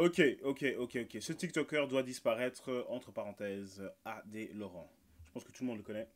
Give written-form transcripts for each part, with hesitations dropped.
Ok. Ce TikToker doit disparaître, entre parenthèses, AD Laurent. Je pense que tout le monde le connaît.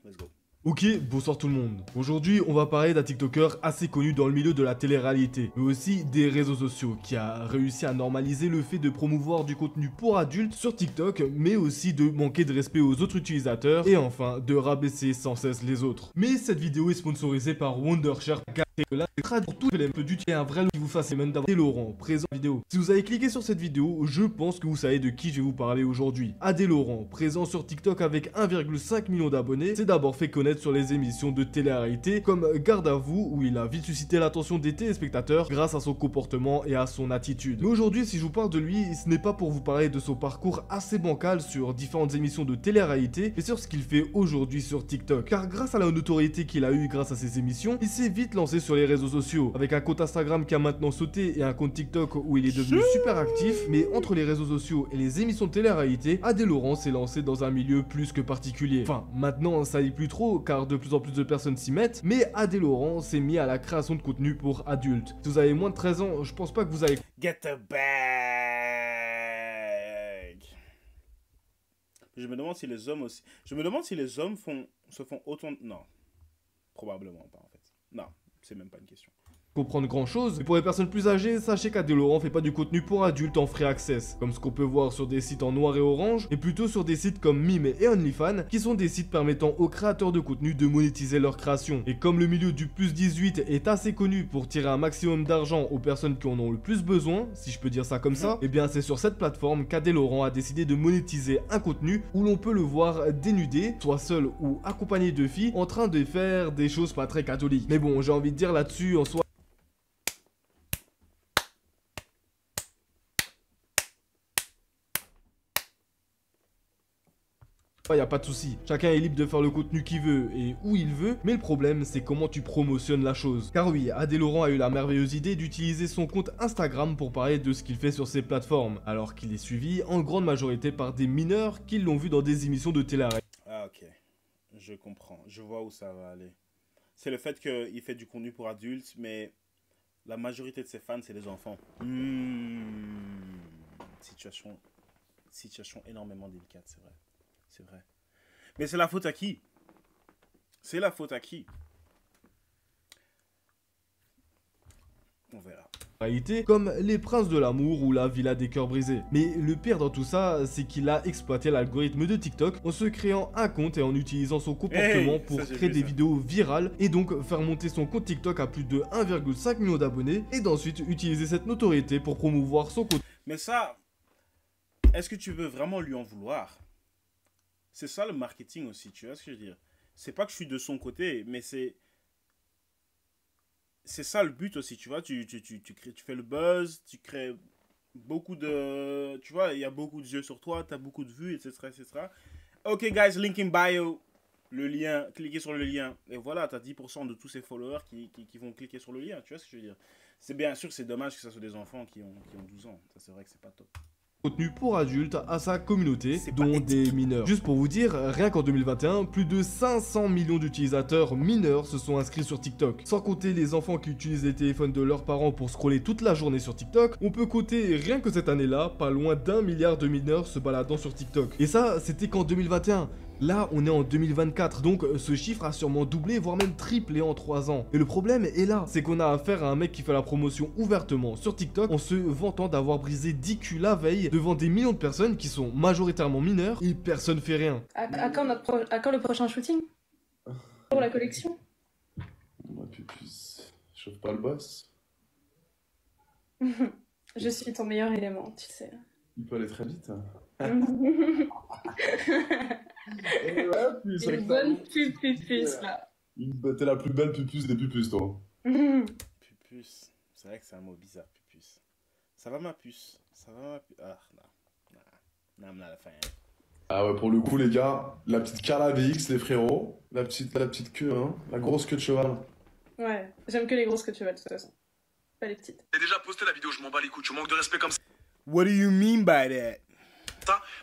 Let's go. Ok, bonsoir tout le monde. Aujourd'hui, on va parler d'un TikToker assez connu dans le milieu de la télé-réalité, mais aussi des réseaux sociaux, qui a réussi à normaliser le fait de promouvoir du contenu pour adultes sur TikTok, mais aussi de manquer de respect aux autres utilisateurs, et enfin, de rabaisser sans cesse les autres. Mais cette vidéo est sponsorisée par Wondershare, que là, c'est traduit pour tous les peut d'utiliser un vrai lot qui vous fasse les mêmes d'avoir Laurent, présent vidéo. Si vous avez cliqué sur cette vidéo, je pense que vous savez de qui je vais vous parler aujourd'hui. Adé Laurent, présent sur TikTok avec 1,5 million d'abonnés, s'est d'abord fait connaître sur les émissions de télé-réalité comme Garde à vous, où il a vite suscité l'attention des téléspectateurs grâce à son comportement et à son attitude. Mais aujourd'hui, si je vous parle de lui, ce n'est pas pour vous parler de son parcours assez bancal sur différentes émissions de télé-réalité, mais sur ce qu'il fait aujourd'hui sur TikTok. Car grâce à la notoriété qu'il a eue grâce à ses émissions, il s'est vite lancé sur les réseaux sociaux, avec un compte Instagram qui a maintenant sauté et un compte TikTok où il est devenu super actif, mais entre les réseaux sociaux et les émissions de télé-réalité, Adé Laurent s'est lancé dans un milieu plus que particulier. Enfin, maintenant ça y est plus trop, car de plus en plus de personnes s'y mettent, mais Adé Laurent s'est mis à la création de contenu pour adultes. Si vous avez moins de 13 ans, je pense pas que vous allez... Get the bag. Je me demande si les hommes aussi... Je me demande si les hommes se font autant... Non. Probablement pas en fait. Non, c'est même pas une question. Comprendre grand chose, mais pour les personnes plus âgées, sachez qu'Adé Laurent fait pas du contenu pour adultes en free access, comme ce qu'on peut voir sur des sites en noir et orange, et plutôt sur des sites comme Mime et OnlyFans, qui sont des sites permettant aux créateurs de contenu de monétiser leur création. Et comme le milieu du plus 18 est assez connu pour tirer un maximum d'argent aux personnes qui en ont le plus besoin, si je peux dire ça comme ça, et bien c'est sur cette plateforme qu'Adé Laurent a décidé de monétiser un contenu où l'on peut le voir dénudé, soit seul ou accompagné de filles, en train de faire des choses pas très catholiques. Mais bon, j'ai envie de dire là-dessus, en soi, y a pas de souci, chacun est libre de faire le contenu qu'il veut et où il veut, mais le problème c'est comment tu promotionnes la chose. Car oui, Adé Laurent a eu la merveilleuse idée d'utiliser son compte Instagram pour parler de ce qu'il fait sur ses plateformes, alors qu'il est suivi en grande majorité par des mineurs qui l'ont vu dans des émissions de télé. Ah ok, je comprends, je vois où ça va aller. C'est le fait qu'il fait du contenu pour adultes, mais la majorité de ses fans c'est les enfants. Situation énormément délicate, c'est vrai. C'est vrai. Mais c'est la faute à qui? C'est la faute à qui? On verra. Réalité, comme Les Princes de l'amour ou La Villa des cœurs brisés. Mais le pire dans tout ça, c'est qu'il a exploité l'algorithme de TikTok en se créant un compte et en utilisant son comportement pour créer des vidéos virales et donc faire monter son compte TikTok à plus de 1,5 million d'abonnés et d'ensuite utiliser cette notoriété pour promouvoir son compte. Mais ça, est-ce que tu veux vraiment lui en vouloir? C'est ça le marketing aussi, tu vois ce que je veux dire? C'est pas que je suis de son côté, mais c'est ça le but aussi, tu vois? Tu fais le buzz, tu crées beaucoup de... Tu vois, il y a beaucoup de yeux sur toi, tu as beaucoup de vues, etc., etc. Ok, guys, link in bio. Le lien, cliquez sur le lien. Et voilà, tu as 10% de tous ces followers qui vont cliquer sur le lien, tu vois ce que je veux dire? C'est bien sûr, c'est dommage que ça soit des enfants qui ont 12 ans. Ça, c'est vrai que c'est pas top. Contenu pour adultes à sa communauté, dont des mineurs. Juste pour vous dire, rien qu'en 2021, plus de 500 millions d'utilisateurs mineurs se sont inscrits sur TikTok. Sans compter les enfants qui utilisent les téléphones de leurs parents pour scroller toute la journée sur TikTok, on peut compter rien que cette année-là, pas loin d'1 milliard de mineurs se baladant sur TikTok. Et ça, c'était qu'en 2021. Là, on est en 2024, donc ce chiffre a sûrement doublé, voire même triplé en 3 ans. Et le problème est là, c'est qu'on a affaire à un mec qui fait la promotion ouvertement sur TikTok en se vantant d'avoir brisé 10 culs la veille devant des millions de personnes qui sont majoritairement mineurs et personne fait rien. À quand le prochain shooting? Pour la collection? Moi, pupuce, chauffe pas le boss. Je suis ton meilleur élément, tu sais. Il peut aller très vite. Une bonne pupuce là. T'es la plus belle pupuce des pupuces, toi. Pupuce. C'est vrai que c'est un mot bizarre, pupuce. Ça va ma puce? Ça va ma puce? Ah, non. Non, la fin. Ah ouais, pour le coup, les gars, la petite Carla VX, les frérots. La petite queue, hein. La grosse queue de cheval. Ouais, j'aime que les grosses queues de cheval, de toute façon. Pas les petites. J'ai déjà posté la vidéo, je m'en bats les couilles. Tu manques de respect comme ça. What do you mean by that?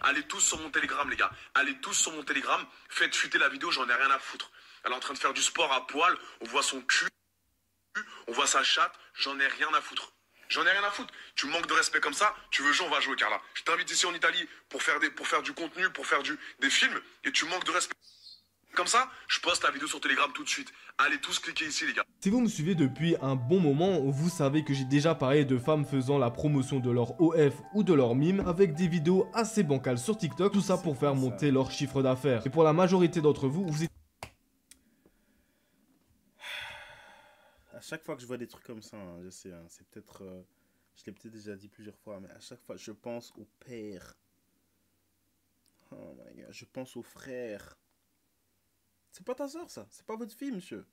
Allez tous sur mon Telegram, les gars. Allez tous sur mon Telegram. Faites chuter la vidéo, j'en ai rien à foutre. Elle est en train de faire du sport à poil. On voit son cul. On voit sa chatte. J'en ai rien à foutre. J'en ai rien à foutre. Tu manques de respect comme ça, tu veux jouer, on va jouer, Carla. Je t'invite ici en Italie pour faire du contenu, pour faire des films, et tu manques de respect comme ça, je poste la vidéo sur Telegram tout de suite. Allez tous cliquer ici, les gars. Si vous me suivez depuis un bon moment, vous savez que j'ai déjà parlé de femmes faisant la promotion de leur OF ou de leur mime avec des vidéos assez bancales sur TikTok, tout ça pour faire monter leur chiffre d'affaires. Et pour la majorité d'entre vous, vous êtes... À chaque fois que je vois des trucs comme ça, hein, je sais, hein, c'est peut-être... je l'ai peut-être déjà dit plusieurs fois, mais à chaque fois, je pense au père. Oh my god, je pense au frère. C'est pas ta soeur, ça. C'est pas votre fille, monsieur.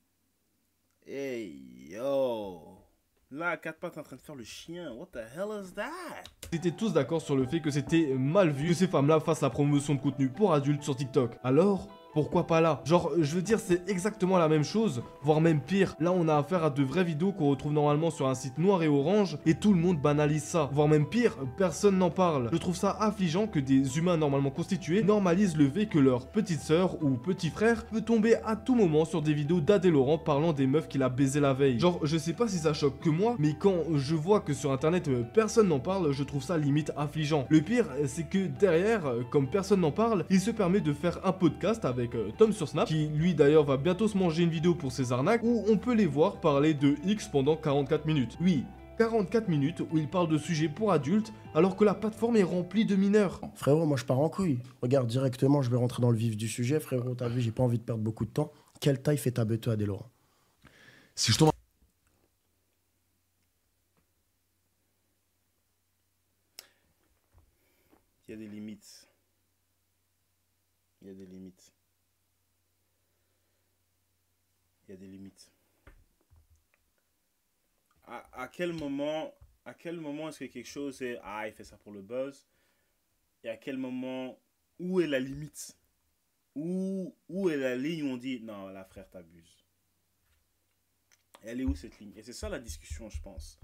Hey, yo. Là, à quatre pattes en train de faire le chien. What the hell is that? Vous étiez tous d'accord sur le fait que c'était mal vu que ces femmes-là fassent la promotion de contenu pour adultes sur TikTok. Alors, pourquoi pas là? Genre, je veux dire, c'est exactement la même chose, voire même pire. Là, on a affaire à de vraies vidéos qu'on retrouve normalement sur un site noir et orange, et tout le monde banalise ça. Voire même pire, personne n'en parle. Je trouve ça affligeant que des humains normalement constitués normalisent le fait que leur petite sœur ou petit frère peut tomber à tout moment sur des vidéos d'Adé Laurent parlant des meufs qu'il a baisé la veille. Genre, je sais pas si ça choque que moi, mais quand je vois que sur internet personne n'en parle, je trouve ça limite affligeant. Le pire, c'est que derrière, comme personne n'en parle, il se permet de faire un podcast avec Tom sur Snap, qui lui d'ailleurs va bientôt se manger une vidéo pour ses arnaques, où on peut les voir parler de X pendant 44 minutes. Oui, 44 minutes où il parle de sujets pour adultes, alors que la plateforme est remplie de mineurs. Frérot, moi je pars en couille. Regarde, directement, je vais rentrer dans le vif du sujet. Frérot, t'as vu, j'ai pas envie de perdre beaucoup de temps. Quelle taille fait ta bête à Adé Laurent? Si je tombe... Il y a des limites. Il y a des limites. Il y a des limites. À quel moment est-ce que quelque chose est ah, il fait ça pour le buzz, et à quel moment, où est la limite, où est la ligne où on dit non, là frère, t'abuses. Elle est où cette ligne? Et c'est ça la discussion, je pense.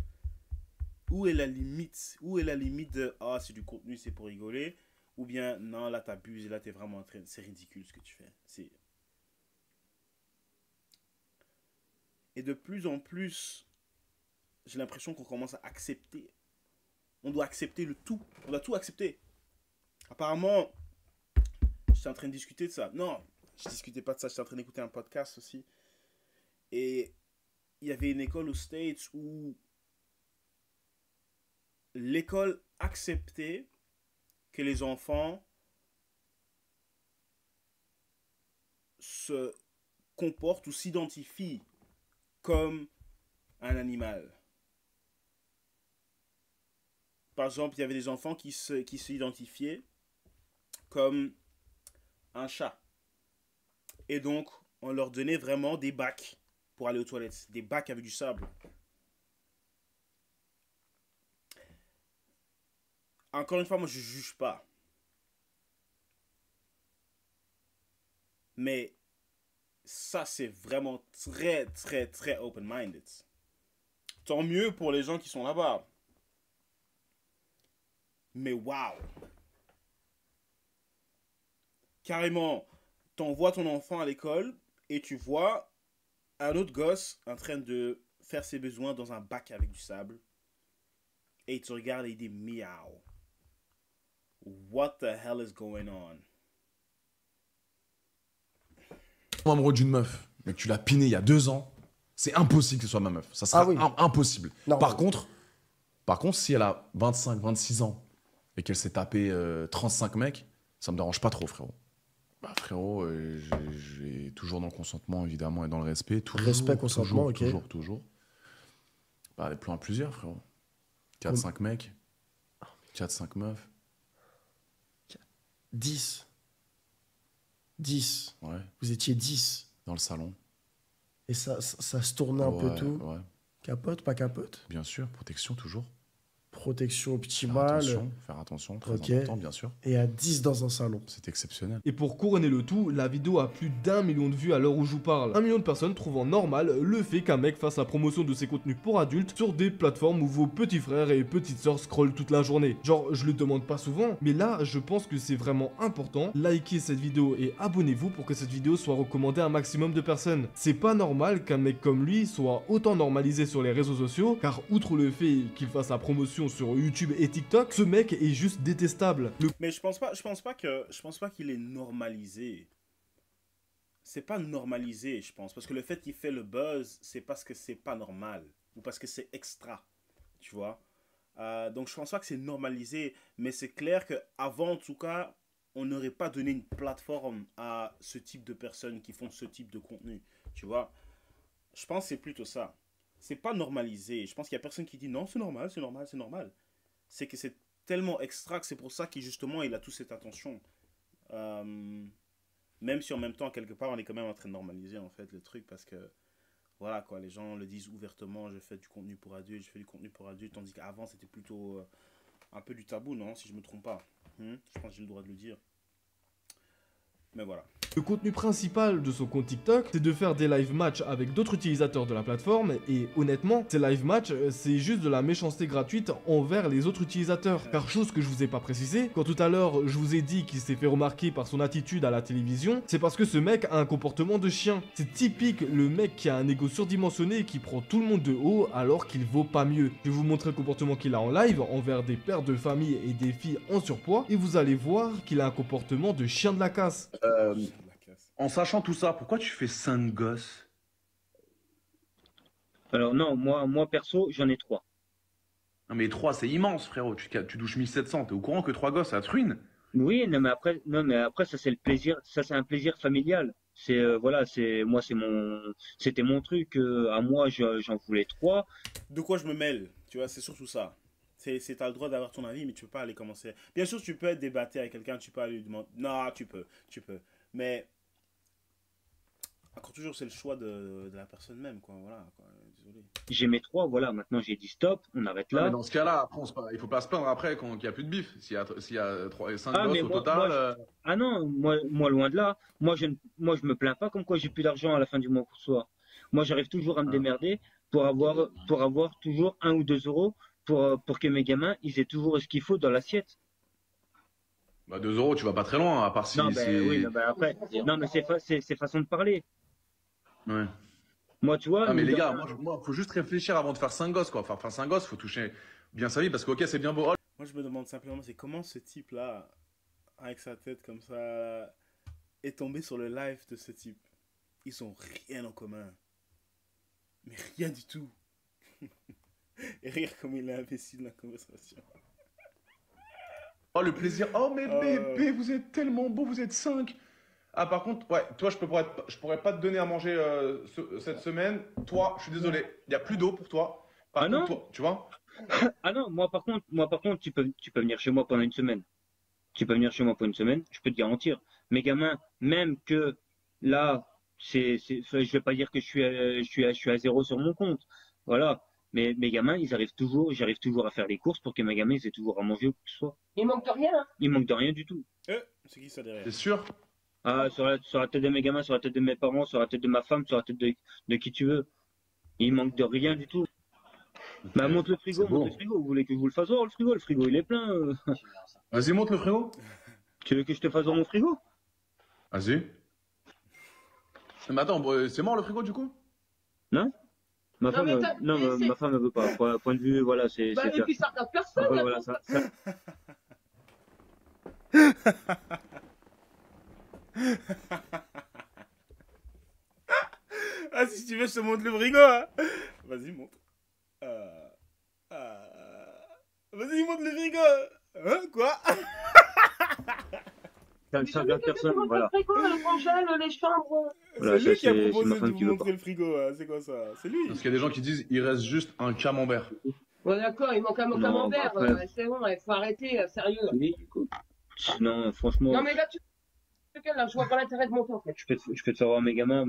Où est la limite? Où est la limite de ah, c'est du contenu, c'est pour rigoler, ou bien non, là t'abuses et là t'es vraiment en train, c'est ridicule ce que tu fais. C'est... Et de plus en plus, j'ai l'impression qu'on commence à accepter. On doit accepter le tout. On doit tout accepter. Apparemment, j'étais en train de discuter de ça. Non, je discutais pas de ça. J'étais en train d'écouter un podcast aussi. Et il y avait une école aux States où l'école acceptait que les enfants se comportent ou s'identifient comme un animal. Par exemple, il y avait des enfants qui s'identifiaient comme un chat. Et donc, on leur donnait vraiment des bacs pour aller aux toilettes. Des bacs avec du sable. Encore une fois, moi, je ne juge pas. Mais ça, c'est vraiment très, très, très open-minded. Tant mieux pour les gens qui sont là-bas. Mais waouh! Carrément, t'envoies ton enfant à l'école et tu vois un autre gosse en train de faire ses besoins dans un bac avec du sable. Et il te regarde et il dit miaou. What the hell is going on? amoureux d'une meuf, mais que tu l'as pinée il y a 2 ans, c'est impossible que ce soit ma meuf. Ça sera impossible. Non, par contre, si elle a 25, 26 ans et qu'elle s'est tapé 35 mecs, ça me dérange pas trop, frérot. Bah, frérot, j'ai toujours dans le consentement, évidemment, et dans le respect. Toujours, respect, consentement, toujours, ok. toujours. Bah, des plans à plusieurs, frérot. 4-5 mecs, 4-5 meufs. 10. 10. Ouais, Vous étiez 10. dans le salon. Et ça se tournait un peu tout. Ouais, Capote, pas capote? bien sûr, protection, toujours. protection Faire optimale, attention, très Ok. important, bien sûr. et à 10 dans un salon. C'est exceptionnel. Et pour couronner le tout, la vidéo a plus d'1 million de vues à l'heure où je vous parle. 1 million de personnes trouvant normal le fait qu'un mec fasse la promotion de ses contenus pour adultes sur des plateformes où vos petits frères et petites sœurs scrollent toute la journée. Genre, je le demande pas souvent, mais là, je pense que c'est vraiment important. Likez cette vidéo et abonnez-vous pour que cette vidéo soit recommandée à un maximum de personnes. C'est pas normal qu'un mec comme lui soit autant normalisé sur les réseaux sociaux, car outre le fait qu'il fasse la promotion sur YouTube et TikTok, ce mec est juste détestable. Mais je pense pas qu'il est normalisé. C'est pas normalisé, je pense. Parce que le fait qu'il fait le buzz, c'est parce que c'est pas normal. Ou parce que c'est extra. Tu vois. Donc je pense pas que c'est normalisé. Mais c'est clair qu'avant, en tout cas, on n'aurait pas donné une plateforme à ce type de personnes qui font ce type de contenu. Tu vois. Je pense que c'est plutôt ça. C'est pas normalisé. Je pense qu'il y a personne qui dit non, c'est normal, c'est normal, c'est normal. C'est que c'est tellement extra que c'est pour ça qu'il justement il a toute cette attention. Même si en même temps, quelque part, on est quand même en train de normaliser en fait le truc parce que voilà quoi, les gens le disent ouvertement, je fais du contenu pour adultes, je fais du contenu pour adultes, tandis qu'avant c'était plutôt un peu du tabou, non, si je me trompe pas. Je pense que j'ai le droit de le dire. Mais voilà. Le contenu principal de son compte TikTok, c'est de faire des live matchs avec d'autres utilisateurs de la plateforme, et honnêtement, ces live matchs, c'est juste de la méchanceté gratuite envers les autres utilisateurs. Car chose que je vous ai pas précisé, quand tout à l'heure je vous ai dit qu'il s'est fait remarquer par son attitude à la télévision, c'est parce que ce mec a un comportement de chien. C'est typique le mec qui a un ego surdimensionné et qui prend tout le monde de haut alors qu'il vaut pas mieux. Je vais vous montrer le comportement qu'il a en live envers des pères de famille et des filles en surpoids, et vous allez voir qu'il a un comportement de chien de la casse. En sachant tout ça, pourquoi tu fais 5 gosses? Alors non, moi perso, j'en ai 3. Non mais 3 c'est immense frérot, tu touches 1700, t'es au courant que 3 gosses ça te ruine? Oui, non mais après ça c'est le plaisir, ça c'est un plaisir familial. C'est voilà, c'était mon truc à moi, j'en voulais 3. De quoi je me mêle, tu vois, c'est surtout ça. T'as le droit d'avoir ton avis, mais tu peux pas aller commencer. Bien sûr, tu peux débattre avec quelqu'un, tu peux aller lui demander. Non, tu peux. Mais encore toujours, c'est le choix de la personne même, quoi. Voilà, quoi. Désolé. J'ai mes 3, voilà. Maintenant, j'ai dit stop, on arrête là. Mais dans ce cas-là, après, il faut pas se plaindre après qu'il n'y a plus de bif. S'il y a 5 gosses au total. Ah non, moi loin de là. Moi, je me plains pas comme quoi j'ai plus d'argent à la fin du mois pour soi. Moi, j'arrive toujours à me démerder pour avoir toujours 1 ou 2 euros pour que mes gamins, ils aient toujours ce qu'il faut dans l'assiette. Bah 2 euros, tu vas pas très loin, à part si non, oui, après, non, mais c'est façon de parler. Ouais. Moi, tu vois. Ah, mais les gars, moi, faut juste réfléchir avant de faire 5 gosses, quoi. Enfin, faire 5 gosses, faut toucher bien sa vie, parce que, ok, c'est bien beau. Moi, je me demande simplement, c'est comment ce type-là, avec sa tête comme ça, est tombé sur le live de ce type. Ils ont rien en commun. Mais rien du tout. Et regarde comme il est imbécile dans la conversation. Oh, le plaisir. Oh, mais bébé, vous êtes tellement beau, vous êtes 5. Ah, par contre, ouais, toi, je pourrais pas te donner à manger cette semaine. Toi, je suis désolé, il n'y a plus d'eau pour toi. Par contre, non toi, tu vois? Ah non, moi par contre, tu peux venir chez moi pendant une semaine. Tu peux venir chez moi pour une semaine, je peux te garantir. Mes gamins, même que là, je vais pas dire que je suis à 0 sur mon compte. Voilà. Mais mes gamins, j'arrive toujours à faire les courses pour que mes gamins, ils aient toujours à manger ou que ce soit. Il manque de rien, hein? Il manque de rien du tout. C'est qui ça derrière? C'est sûr? Ah, sur la tête de mes gamins, sur la tête de mes parents, sur la tête de ma femme, sur la tête de qui tu veux. Il manque de rien du tout. Bah, montre le frigo. Vous voulez que je vous le fasse voir, le frigo? Le frigo, il est plein. Vas-y, montre le frigo. Tu veux que je te fasse voir mon frigo? Vas-y. Mais attends, c'est mort le frigo du coup? Non. Ma femme ne veut pas. Point de vue, voilà, c'est. Bah, et puis ça regarde personne. Ouais, voilà, ça. Ah, si tu veux, je te montre le frigo, hein. Vas-y, montre. Vas-y, montre le frigo. Hein, quoi? Ça regarde personne, voilà. Le frigo, le congèle, les chambres. Voilà, c'est lui qui a proposé ma femme de qui vous veut montrer le frigo, hein. C'est quoi ça? C'est lui. Parce qu'il y a des gens qui disent il reste juste un camembert. Ouais, d'accord, il manque un mot camembert. C'est bon, il faut arrêter, sérieux. Oui, non, franchement. Non, mais là, là, je vois pas l'intérêt de mon temps, en fait. Je peux te faire voir mes gamins,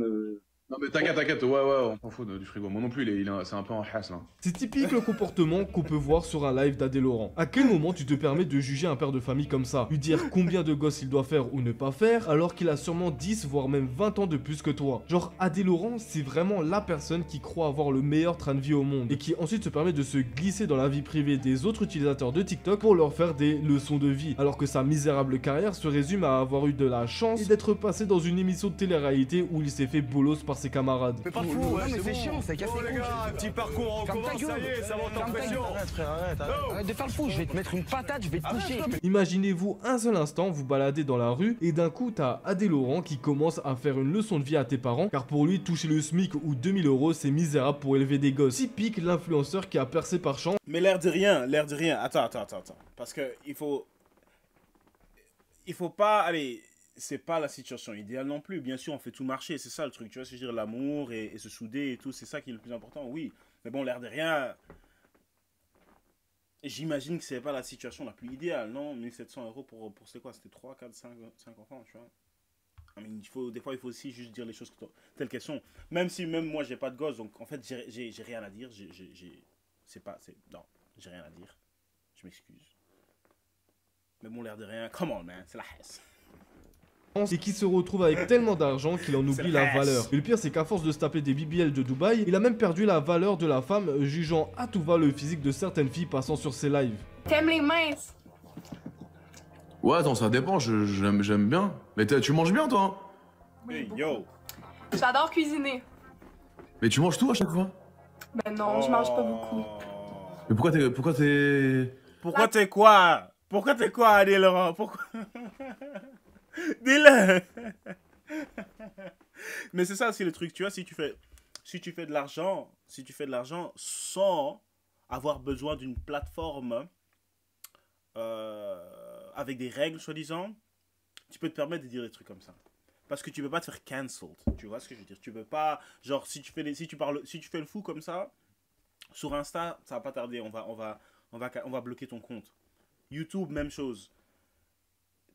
Non mais t'inquiète, ouais, on s'en fout du frigo. Moi non plus, c'est un peu en hasse là. C'est typique le comportement qu'on peut voir sur un live d'Adé Laurent. À quel moment tu te permets de juger un père de famille comme ça? Lui dire combien de gosses il doit faire ou ne pas faire, alors qu'il a sûrement 10 voire même 20 ans de plus que toi. Genre Adé Laurent, c'est vraiment la personne qui croit avoir le meilleur train de vie au monde et qui ensuite se permet de se glisser dans la vie privée des autres utilisateurs de TikTok pour leur faire des leçons de vie, alors que sa misérable carrière se résume à avoir eu de la chance et d'être passé dans une émission de télé-réalité où il s'est fait bolos par ses camarades. Fais pas le fou, non mais c'est chiant, ça casse les couilles. Un petit parcours en commun, ça y est, ça monte en pression. Arrête frère, arrête de faire le fou, je vais te mettre une patate, je vais te coucher. Imaginez-vous un seul instant vous balader dans la rue et d'un coup t'as Adé Laurent qui commence à faire une leçon de vie à tes parents car pour lui toucher le SMIC ou 2000 € c'est misérable pour élever des gosses. Typique l'influenceur qui a percé par chance. Mais l'air de rien. Attends. Parce que il faut pas, allez, c'est pas la situation idéale non plus. Bien sûr, on fait tout marcher, c'est ça le truc. Tu vois, c'est dire l'amour et se souder et tout, c'est ça qui est le plus important, oui. Mais bon, l'air de rien, j'imagine que c'est pas la situation la plus idéale, non? 1700 € pour c'est quoi? C'était 3, 4, 5 enfants, tu vois. Des fois, il faut aussi juste dire les choses telles qu'elles sont. Même moi, j'ai pas de gosse, donc en fait, j'ai rien à dire. Non, j'ai rien à dire. Je m'excuse. Mais bon, l'air de rien, come on, man, c'est la haisse. Et qui se retrouve avec tellement d'argent qu'il en oublie la valeur. Et le pire c'est qu'à force de se taper des BBL de Dubaï, il a même perdu la valeur de la femme, jugeant à tout va le physique de certaines filles passant sur ses lives. T'aimes les minces? Ouais, attends, ça dépend, j'aime bien. Mais tu manges bien, toi, hein? Hey, yo. J'adore cuisiner. Mais tu manges tout à chaque fois? Ben non, je mange pas beaucoup. Mais pourquoi t'es... Pourquoi t'es quoi? Pourquoi t'es quoi, Adé Laurent? Pourquoi? Dis-le. Mais c'est ça aussi le truc, tu vois, si tu fais de l'argent sans avoir besoin d'une plateforme avec des règles soi-disant, tu peux te permettre de dire des trucs comme ça. Parce que tu peux pas te faire cancelled, tu vois ce que je veux dire? Tu peux pas, genre si tu fais le fou comme ça sur Insta, ça va pas tarder, on va bloquer ton compte. YouTube, même chose.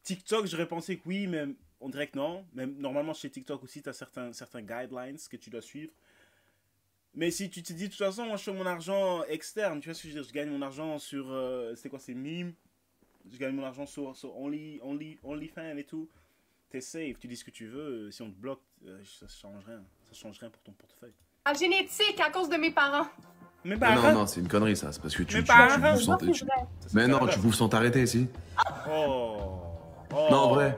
TikTok, j'aurais pensé que oui, mais on dirait que non. Mais normalement, chez TikTok aussi, tu as certains guidelines que tu dois suivre. Mais si tu te dis, de toute façon, moi, je fais mon argent externe, tu vois ce que je veux dire? Je gagne mon argent sur, c'est quoi, c'est Meme. Je gagne mon argent sur OnlyFans et tout. T'es safe, tu dis ce que tu veux. Si on te bloque, ça change rien. Ça change rien pour ton portefeuille. En génétique, à cause de mes parents. Mes parents? Non, c'est une connerie, ça. C'est parce que tu bouffes sans... Non, Mais non, tu bouffes sans t'arrêter, si. Oh. Non, en vrai.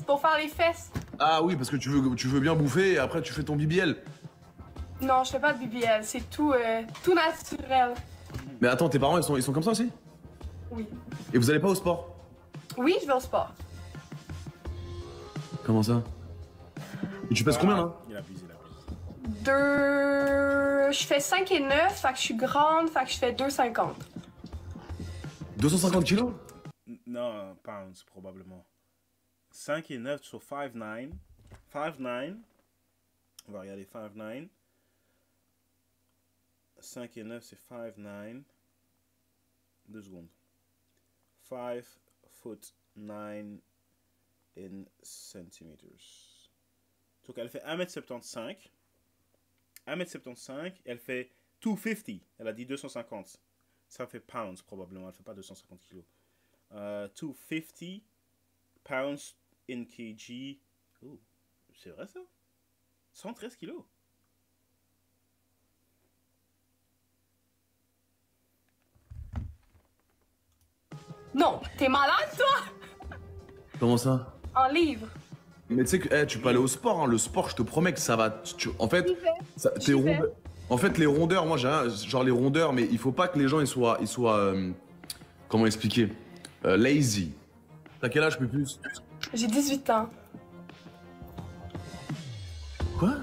c'est pour faire les fesses. Ah oui, parce que tu veux bien bouffer et après tu fais ton BBL. Non, je fais pas de BBL, c'est tout naturel. Mais attends, tes parents, ils sont comme ça aussi? Oui. Et vous allez pas au sport? Oui, je vais au sport. Comment ça? Et tu pèses combien, là? Il abuse. Je fais 5 et 9, fait que je suis grande, fait que je fais 2,50. 250 kilos? Non, pounds, probablement. 5 et 9 sur 5'9". 5'9". On va regarder 5'9". 5 et 9, c'est 5'9". 2 secondes. 5'9" in centimeters. Donc elle fait 1m75. 1m75, elle fait 250. Elle a dit 250. Ça fait pounds probablement, elle fait pas 250 kilos. 250 pounds in kg. Oh, c'est vrai ça? 113 kilos. Non, t'es malade toi? Comment ça? En livre. Mais tu sais que tu peux aller au sport, hein. Le sport, je te promets que ça va... En fait, en fait, les rondeurs, moi j'ai genre les rondeurs, mais il faut pas que les gens ils soient comment expliquer? Lazy. T'as quel âge, plus? J'ai 18 ans. Quoi?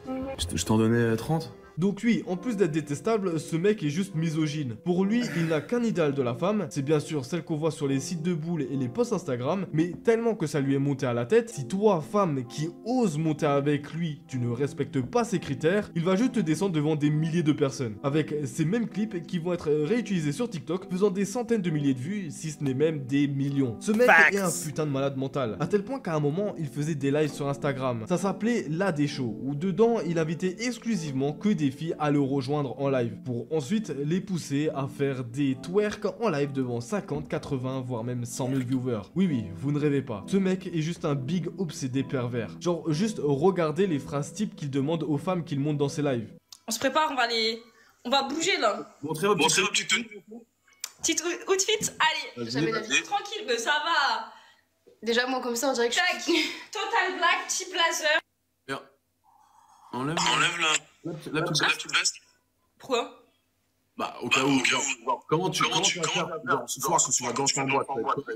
Je t'en donnais 30? Donc oui, en plus d'être détestable, ce mec est juste misogyne. Pour lui, il n'a qu'un idéal de la femme, c'est bien sûr celle qu'on voit sur les sites de boules et les posts Instagram, mais tellement que ça lui est monté à la tête, si toi, femme qui ose monter avec lui, tu ne respectes pas ses critères, il va juste te descendre devant des milliers de personnes, avec ces mêmes clips qui vont être réutilisés sur TikTok, faisant des centaines de milliers de vues, si ce n'est même des millions. Ce mec est un putain de malade mental, à tel point qu'à un moment, il faisait des lives sur Instagram. Ça s'appelait La Des Shows, où dedans, il invitait exclusivement que des filles à le rejoindre en live, pour ensuite les pousser à faire des twerks en live devant 50, 80, voire même 100 000 viewers. Oui, oui, vous ne rêvez pas. Ce mec est juste un big obsédé pervers. Genre, juste regardez les phrases types qu'il demande aux femmes qu'il monte dans ses lives. On se prépare, on va bouger là. Montrez vos petites tenues. Petite outfit, allez. Jamais la vie. Tranquille, mais ça va. Déjà, moi, comme ça, on dirait que je suis... Total black, petit blazer. Bien. Enlève la petite veste. Pourquoi? Bah, au cas où. Comment tu vas faire ce soir que tu vas danser en boîte?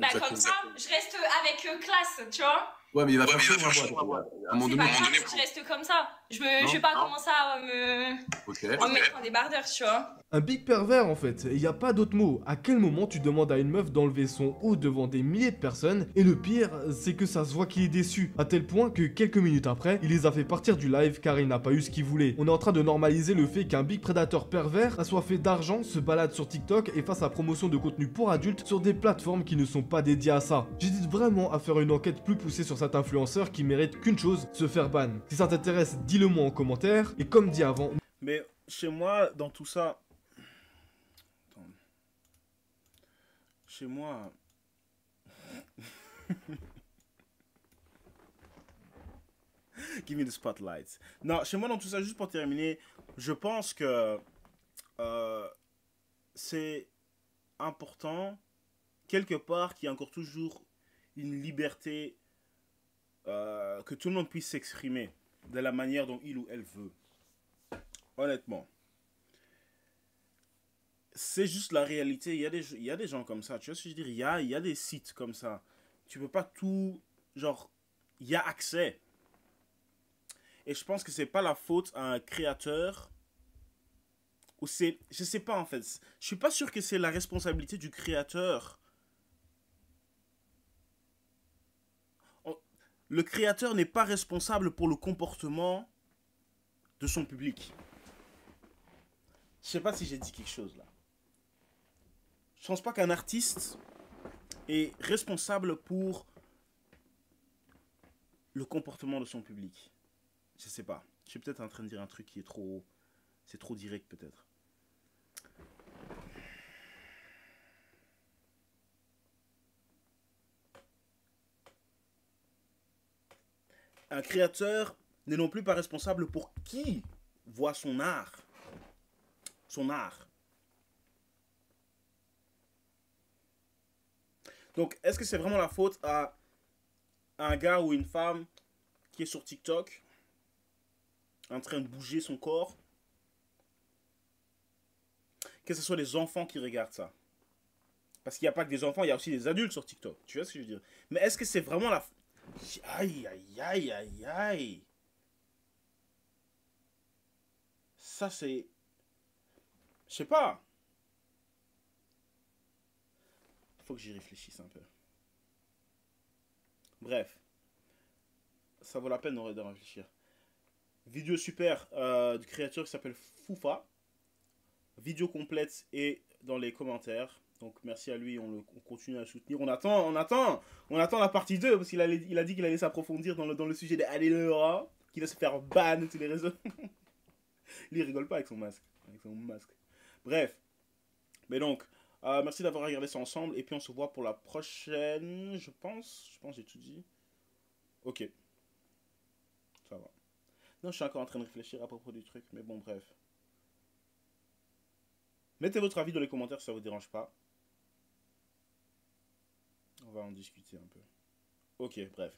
Bah, comme ça, je reste avec classe, tu vois. Ouais, mais il va faire chaud en boîte. À un moment donné, je reste comme ça. Je vais pas commencer à me mettre en débardeur, tu vois. Un big pervers en fait, il y a pas d'autre mot. À quel moment tu demandes à une meuf d'enlever son haut devant des milliers de personnes? Et le pire, c'est que ça se voit qu'il est déçu, à tel point que quelques minutes après, il les a fait partir du live car il n'a pas eu ce qu'il voulait. On est en train de normaliser le fait qu'un big prédateur pervers, assoiffé d'argent, se balade sur TikTok et fasse la promotion de contenu pour adultes sur des plateformes qui ne sont pas dédiées à ça. J'hésite vraiment à faire une enquête plus poussée sur cet influenceur qui mérite qu'une chose, se faire ban. Si ça t'intéresse, dis-le moi en commentaire, et comme dit avant... Mais chez moi, dans tout ça... Attends. Chez moi... Give me the spotlight. Non, chez moi, dans tout ça, juste pour terminer, je pense que c'est important, quelque part, qu'il y a encore toujours une liberté, que tout le monde puisse s'exprimer de la manière dont il ou elle veut. Honnêtement. C'est juste la réalité. Il y a des gens comme ça. Tu vois ce que je veux dire? Il y a des sites comme ça. Tu peux pas tout... Genre, il y a accès. Et je pense que c'est pas la faute à un créateur. Ou c'est... Je sais pas en fait. Je suis pas sûr que c'est la responsabilité du créateur. Le créateur n'est pas responsable pour le comportement de son public. Je sais pas si j'ai dit quelque chose là. Je pense pas qu'un artiste est responsable pour le comportement de son public. Je sais pas. Je suis peut-être en train de dire un truc qui est trop... C'est trop direct peut-être. Un créateur n'est non plus pas responsable pour qui voit son art. Son art. Donc, est-ce que c'est vraiment la faute à un gars ou une femme qui est sur TikTok en train de bouger son corps? Que ce soit les enfants qui regardent ça. Parce qu'il n'y a pas que des enfants, il y a aussi des adultes sur TikTok. Tu vois ce que je veux dire? Mais est-ce que c'est vraiment la... Aïe, aïe, aïe, aïe, aïe. Ça, c'est... Je sais pas. Faut que j'y réfléchisse un peu. Bref. Ça vaut la peine de réfléchir. Vidéo super du créateur qui s'appelle Foufa. Vidéo complète et dans les commentaires. Donc merci à lui, on continue à le soutenir. On attend la partie 2 parce qu'il a dit qu'il allait s'approfondir dans le sujet des Adelora, qui va se faire ban de tous les réseaux. Lui, il rigole pas avec son masque. Bref. Mais donc, merci d'avoir regardé ça ensemble. Et puis on se voit pour la prochaine, je pense que j'ai tout dit. Ok. Ça va. Non, je suis encore en train de réfléchir à propos du truc, mais bon, bref. Mettez votre avis dans les commentaires si ça vous dérange pas. On va en discuter un peu. Ok, bref.